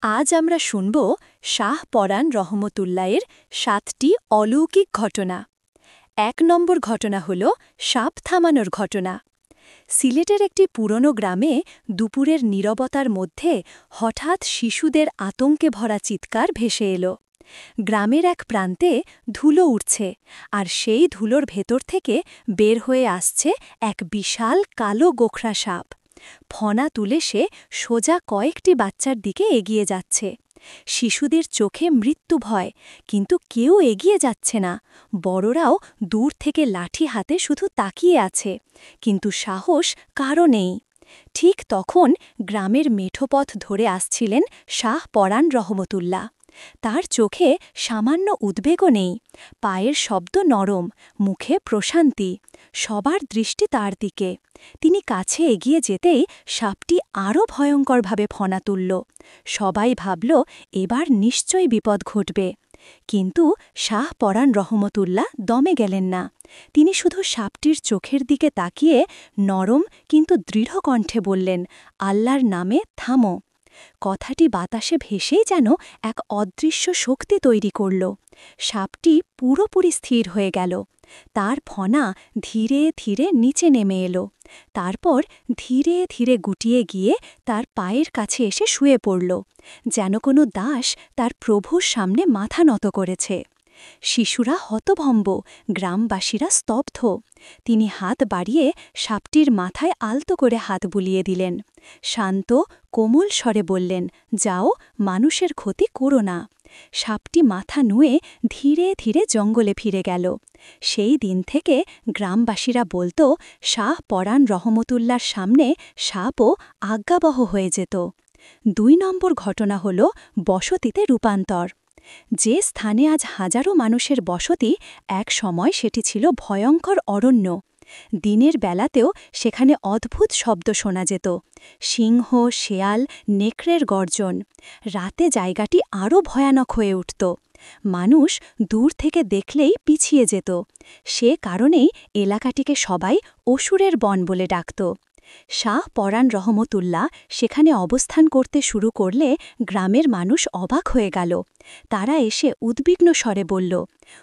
আজ আমরা শুনব শাহ পরাণ রহমতুল্লাহের ৭টি অলৌকিক ঘটনা। ১ নম্বর ঘটনা হল সাপ থামানোর ঘটনা। সিলেটের একটি পুরনো গ্রামে দুপুরের নীরবতার মধ্যে হঠাৎ শিশুদের আতঙ্কে ভরা চিৎকার ভেসে এলো। গ্রামের এক প্রান্তে ধুলো উঠছে, আর সেই ধুলোর ভেতর থেকে বের হয়ে আসছে এক বিশাল কালো গোখরা সাপ। ফনা তুলে সে সোজা কয়েকটি বাচ্চার দিকে এগিয়ে যাচ্ছে। শিশুদের চোখে মৃত্যু ভয়, কিন্তু কেউ এগিয়ে যাচ্ছে না। বড়রাও দূর থেকে লাঠি হাতে শুধু তাকিয়ে আছে, কিন্তু সাহস কারও নেই। ঠিক তখন গ্রামের মেঠোপথ ধরে আসছিলেন শাহ পরাণ রহমতুল্লাহ। তার চোখে সামান্য উদ্বেগও নেই, পায়ের শব্দ নরম, মুখে প্রশান্তি। সবার দৃষ্টি তার দিকে। তিনি কাছে এগিয়ে যেতেই সাপটি আরও ভয়ঙ্করভাবে ফনা তুলল। সবাই ভাবল এবার নিশ্চয়ই বিপদ ঘটবে। কিন্তু শাহ পরাণ রহমতুল্লাহ দমে গেলেন না। তিনি শুধু সাপটির চোখের দিকে তাকিয়ে নরম কিন্তু দৃঢ় কণ্ঠে বললেন, আল্লাহর নামে থামো। কথাটি বাতাসে ভেসেই যেন এক অদৃশ্য শক্তি তৈরি করল। সাপটি পুরোপুরি স্থির হয়ে গেল। তার ফনা ধীরে ধীরে নিচে নেমে এলো। তারপর ধীরে ধীরে গুটিয়ে গিয়ে তার পায়ের কাছে এসে শুয়ে পড়ল, যেন কোনো দাস তার প্রভুর সামনে মাথা নত করেছে। শিশুরা হতভম্ব, গ্রামবাসীরা স্তব্ধ। তিনি হাত বাড়িয়ে সাপটির মাথায় আলতো করে হাত বুলিয়ে দিলেন। শান্ত কোমল স্বরে বললেন, যাও, মানুষের ক্ষতি করো না। সাপটি মাথা নুয়ে ধীরে ধীরে জঙ্গলে ফিরে গেল। সেই দিন থেকে গ্রামবাসীরা বলতো, শাহ পরাণ রহমতুল্লাহর সামনে সাপও আজ্ঞাবহ হয়ে যেত। ২ নম্বর ঘটনা হল বসতিতে রূপান্তর। যে স্থানে আজ হাজারো মানুষের বসতি, এক সময় সেটি ছিল ভয়ঙ্কর অরণ্য। দিনের বেলাতেও সেখানে অদ্ভুত শব্দ শোনা যেত, সিংহ, শেয়াল, নেকড়ের গর্জন। রাতে জায়গাটি আরও ভয়ানক হয়ে উঠত। মানুষ দূর থেকে দেখলেই পিছিয়ে যেত। সে কারণেই এলাকাটিকে সবাই অসুরের বন বলে ডাকত। শাহ পরাণ রহমতুল্লাহ সেখানে অবস্থান করতে শুরু করলে গ্রামের মানুষ অবাক হয়ে গেল। তারা এসে উদ্বিগ্ন স্বরে বলল,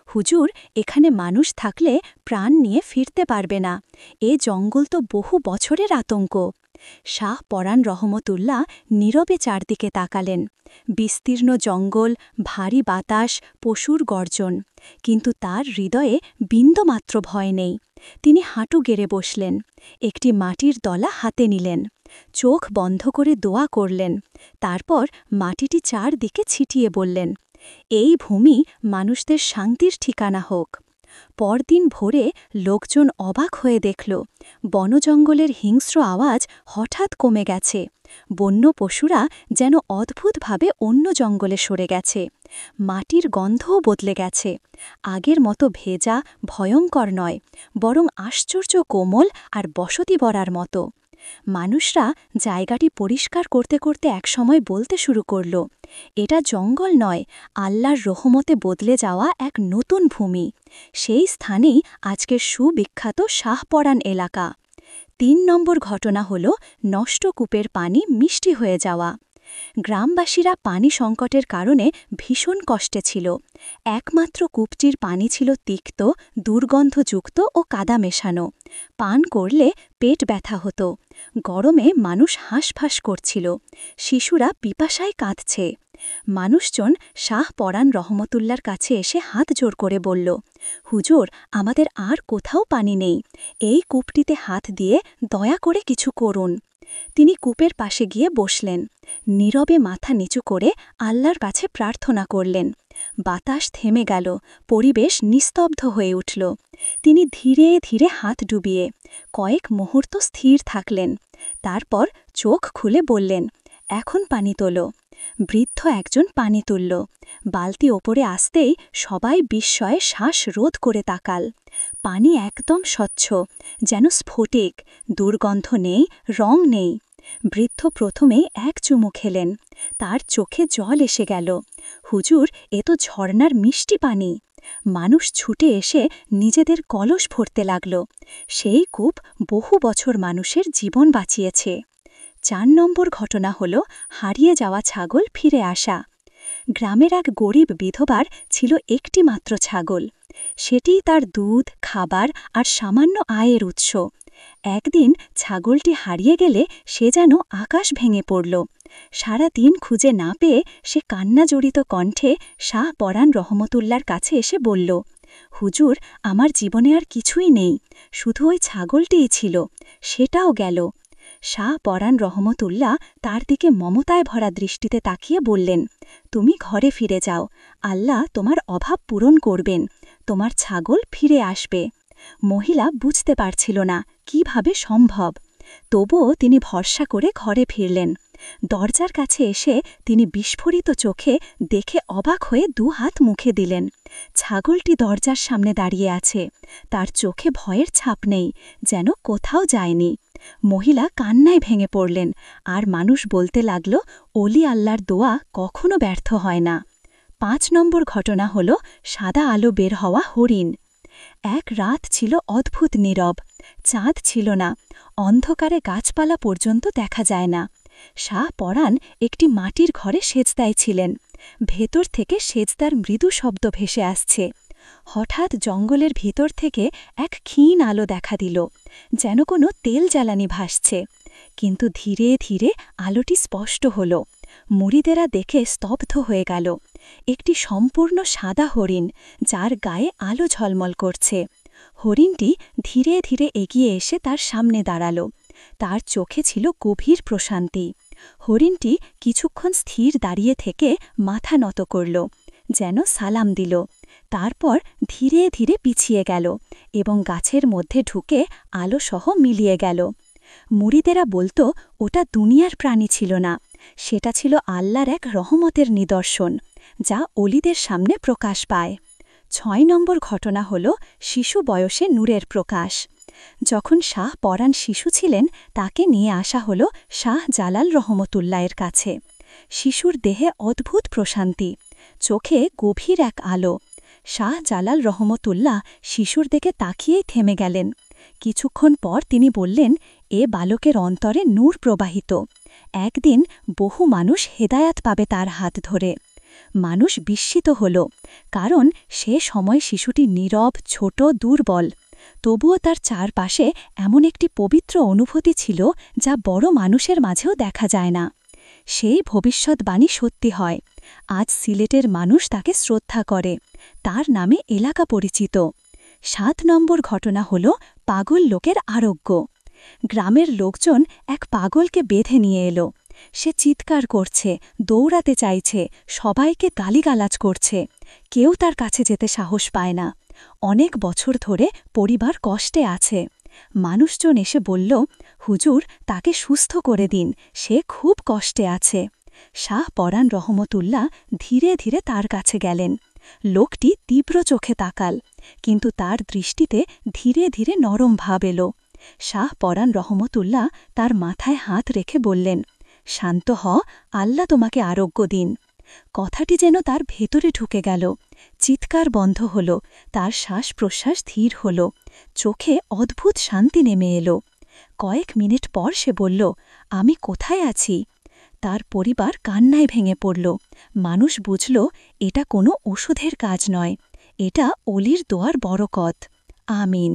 হুজুর, এখানে মানুষ থাকলে প্রাণ নিয়ে ফিরতে পারবে না। এ জঙ্গল তো বহু বছরের আতঙ্ক। শাহ পরাণ রহমতুল্লাহ নীরবে চারদিকে তাকালেন। বিস্তীর্ণ জঙ্গল, ভারী বাতাস, পশুর গর্জন, কিন্তু তার হৃদয়ে বিন্দুমাত্র ভয় নেই। তিনি হাঁটু গেড়ে বসলেন, একটি মাটির দলা হাতে নিলেন, চোখ বন্ধ করে দোয়া করলেন। তারপর মাটিটি চারদিকে ছিটিয়ে বললেন, এই ভূমি মানুষদের শান্তির ঠিকানা হোক। পরদিন ভোরে লোকজন অবাক হয়ে দেখল, বনজঙ্গলের হিংস্র আওয়াজ হঠাৎ কমে গেছে। বন্য পশুরা যেন অদ্ভুতভাবে অন্য জঙ্গলে সরে গেছে। মাটির গন্ধও বদলে গেছে। আগের মতো ভেজা, ভয়ঙ্কর নয়, বরং আশ্চর্য কোমল আর বসতি বরার মতো। মানুষরা জায়গাটি পরিষ্কার করতে করতে একসময় বলতে শুরু করল, এটা জঙ্গল নয়, আল্লাহর রহমতে বদলে যাওয়া এক নতুন ভূমি। সেই স্থানেই আজকের সুবিখ্যাত শাহপরাণ এলাকা। ৩ নম্বর ঘটনা হল নষ্ট কূপের পানি মিষ্টি হয়ে যাওয়া। গ্রামবাসীরা পানি সংকটের কারণে ভীষণ কষ্টে ছিল। একমাত্র কূপটির পানি ছিল তিক্ত, দুর্গন্ধযুক্ত ও কাদা মেশানো। পান করলে পেট ব্যথা হতো। গরমে মানুষ হাঁসফাঁস করছিল। শিশুরা পিপাসায় কাঁদছে। মানুষজন শাহ পরাণ রহমতুল্লার কাছে এসে হাত জোর করে বলল, হুজুর, আমাদের আর কোথাও পানি নেই। এই কূপটিতে হাত দিয়ে দয়া করে কিছু করুন। তিনি কূপের পাশে গিয়ে বসলেন, নীরবে মাথা নিচু করে আল্লাহর কাছে প্রার্থনা করলেন। বাতাস থেমে গেল, পরিবেশ নিস্তব্ধ হয়ে উঠল। তিনি ধীরে ধীরে হাত ডুবিয়ে কয়েক মুহূর্ত স্থির থাকলেন। তারপর চোখ খুলে বললেন, এখন পানি তোলো। বৃদ্ধ একজন পানি তুলল। বালতি ওপরে আসতেই সবাই বিস্ময়ে শ্বাস রোধ করে তাকাল। পানি একদম স্বচ্ছ, যেন স্ফটিক, দুর্গন্ধ নেই, রং নেই। বৃদ্ধ প্রথমেই এক চুমু খেলেন। তার চোখে জল এসে গেল। হুজুর, এ তো ঝর্ণার মিষ্টি পানি। মানুষ ছুটে এসে নিজেদের কলস ভরতে লাগল। সেই কূপ বহু বছর মানুষের জীবন বাঁচিয়েছে। 4 নম্বর ঘটনা হল হারিয়ে যাওয়া ছাগল ফিরে আসা। গ্রামের এক গরিব বিধবার ছিল একটি মাত্র ছাগল। সেটিই তার দুধ, খাবার আর সামান্য আয়ের উৎস। একদিন ছাগলটি হারিয়ে গেলে সে যেন আকাশ ভেঙে পড়ল। সারা দিন খুঁজে না পেয়ে সে কান্নাজড়িত কণ্ঠে শাহ পরাণ রহমতুল্লার কাছে এসে বলল, হুজুর, আমার জীবনে আর কিছুই নেই, শুধু ওই ছাগলটিই ছিল, সেটাও গেল। শাহ পরাণ রহমতুল্লাহ তার দিকে মমতায় ভরা দৃষ্টিতে তাকিয়ে বললেন, তুমি ঘরে ফিরে যাও, আল্লাহ তোমার অভাব পূরণ করবেন, তোমার ছাগল ফিরে আসবে। মহিলা বুঝতে পারছিল না কিভাবে সম্ভব, তবুও তিনি ভরসা করে ঘরে ফিরলেন। দরজার কাছে এসে তিনি বিস্ফোরিত চোখে দেখে অবাক হয়ে 2 হাত মুখে দিলেন। ছাগলটি দরজার সামনে দাঁড়িয়ে আছে, তার চোখে ভয়ের ছাপ নেই, যেন কোথাও যায়নি। মহিলা কান্নায় ভেঙে পড়লেন, আর মানুষ বলতে লাগল, অলি আল্লাহর দোয়া কখনো ব্যর্থ হয় না। 5 নম্বর ঘটনা হল সাদা আলো বের হওয়া হরিণ। এক রাত ছিল অদ্ভুত নীরব, চাঁদ ছিল না, অন্ধকারে গাছপালা পর্যন্ত দেখা যায় না। শাহ পরাণ একটি মাটির ঘরে সেজদায় ছিলেন। ভেতর থেকে সেজদার মৃদু শব্দ ভেসে আসছে। হঠাৎ জঙ্গলের ভিতর থেকে এক ক্ষীণ আলো দেখা দিল, যেন কোনো তেল জ্বালানি ভাসছে। কিন্তু ধীরে ধীরে আলোটি স্পষ্ট হল। মুরিদেরা দেখে স্তব্ধ হয়ে গেল। একটি সম্পূর্ণ সাদা হরিণ, যার গায়ে আলো ঝলমল করছে। হরিণটি ধীরে ধীরে এগিয়ে এসে তার সামনে দাঁড়াল। তার চোখে ছিল গভীর প্রশান্তি। হরিণটি কিছুক্ষণ স্থির দাঁড়িয়ে থেকে মাথা নত করল, যেন সালাম দিল। তারপর ধীরে ধীরে পিছিয়ে গেল এবং গাছের মধ্যে ঢুকে আলোসহ মিলিয়ে গেল। মুরিদেরা বলতো, ওটা দুনিয়ার প্রাণী ছিল না, সেটা ছিল আল্লাহর এক রহমতের নিদর্শন, যা অলিদের সামনে প্রকাশ পায়। 6 নম্বর ঘটনা হল শিশু বয়সে নূরের প্রকাশ। যখন শাহ পরাণ শিশু ছিলেন, তাকে নিয়ে আসা হল শাহ জালাল রহমতুল্লাহের কাছে। শিশুর দেহে অদ্ভুত প্রশান্তি, চোখে গভীর এক আলো। শাহ জালাল রহমতুল্লাহ শিশুর দিকে তাকিয়েই থেমে গেলেন। কিছুক্ষণ পর তিনি বললেন, এ বালকের অন্তরে নূর প্রবাহিত, একদিন বহু মানুষ হেদায়াত পাবে তার হাত ধরে। মানুষ বিস্মিত হল, কারণ সে সময় শিশুটি নীরব, ছোট, দুর্বল। তবুও তার চারপাশে এমন একটি পবিত্র অনুভূতি ছিল, যা বড় মানুষের মাঝেও দেখা যায় না। সেই ভবিষ্যৎবাণী সত্যি হয়। আজ সিলেটের মানুষ তাকে শ্রদ্ধা করে, তার নামে এলাকা পরিচিত। 7 নম্বর ঘটনা হল পাগল লোকের আরোগ্য। গ্রামের লোকজন এক পাগলকে বেঁধে নিয়ে এলো। সে চিৎকার করছে, দৌড়াতে চাইছে, সবাইকে গালিগালাজ করছে। কেউ তার কাছে যেতে সাহস পায় না। অনেক বছর ধরে পরিবার কষ্টে আছে। মানুষজন এসে বলল, হুজুর, তাকে সুস্থ করে দিন, সে খুব কষ্টে আছে। শাহ পরাণ রহমতুল্লাহ ধীরে ধীরে তার কাছে গেলেন। লোকটি তীব্র চোখে তাকাল, কিন্তু তার দৃষ্টিতে ধীরে ধীরে নরম ভাব এলো। শাহ পরাণ রহমতুল্লাহ তার মাথায় হাত রেখে বললেন, শান্ত হ, আল্লাহ তোমাকে আরোগ্য দিন। কথাটি যেন তার ভেতরে ঢুকে গেল। চিৎকার বন্ধ হল, তার শ্বাস প্রশ্বাস ধীর হল, চোখে অদ্ভুত শান্তি নেমে এলো। কয়েক মিনিট পর সে বলল, আমি কোথায় আছি? তার পরিবার কান্নায় ভেঙে পড়ল। মানুষ বুঝল, এটা কোনো ওষুধের কাজ নয়, এটা অলির দোয়ার বরকত। আমিন।